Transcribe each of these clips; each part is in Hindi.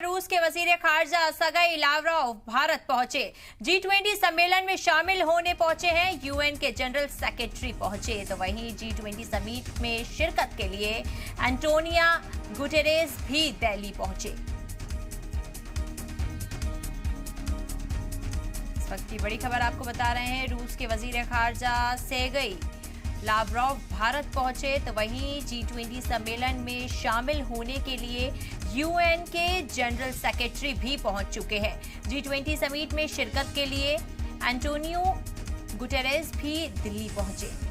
रूस के वजीर खारजा सर्गेई लावरोव भारत पहुंचे। G20 सम्मेलन में शामिल होने पहुंचे हैं। यूएन के जनरल सेक्रेटरी पहुंचे तो वहीं G20 समिट में शिरकत के लिए एंटोनियो गुटेरेस भी दिल्ली पहुंचे। इस वक्त की बड़ी खबर आपको बता रहे हैं। रूस के वजीर खारजा सर्गेई लावरोव भारत पहुंचे तो वहीं G20 सम्मेलन में शामिल होने के लिए यूएन के जनरल सेक्रेटरी भी पहुंच चुके हैं। G20 समिट में शिरकत के लिए एंटोनियो गुटेरेस भी दिल्ली पहुंचे।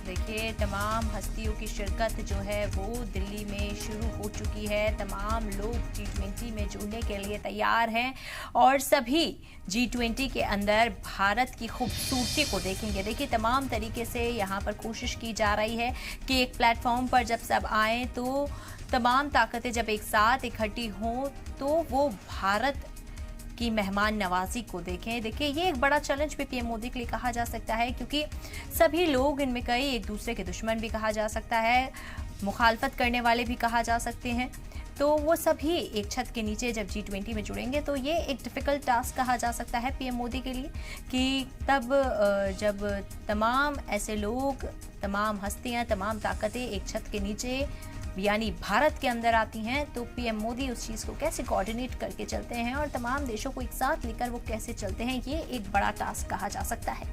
देखिए, तमाम हस्तियों की शिरकत जो है वो दिल्ली में शुरू हो चुकी है। तमाम लोग G20 में जुड़ने के लिए तैयार हैं और सभी G20 के अंदर भारत की खूबसूरती को देखेंगे। देखिए, तमाम तरीके से यहाँ पर कोशिश की जा रही है कि एक प्लेटफॉर्म पर जब सब आएँ तो तमाम ताकतें जब एक साथ इकट्ठी हों तो वो भारत की मेहमान नवाजी को देखें। देखिए, ये एक बड़ा चैलेंज भी पीएम मोदी के लिए कहा जा सकता है, क्योंकि सभी लोग इनमें कई एक दूसरे के दुश्मन भी कहा जा सकता है, मुखालफत करने वाले भी कहा जा सकते हैं। तो वो सभी एक छत के नीचे जब G20 में जुड़ेंगे तो ये एक डिफ़िकल्ट टास्क कहा जा सकता है पीएम मोदी के लिए, कि तब जब तमाम ऐसे लोग, तमाम हस्तियां, तमाम ताकतें एक छत के नीचे यानी भारत के अंदर आती हैं तो पीएम मोदी उस चीज़ को कैसे कोऑर्डिनेट करके चलते हैं और तमाम देशों को एक साथ लेकर वो कैसे चलते हैं, ये एक बड़ा टास्क कहा जा सकता है।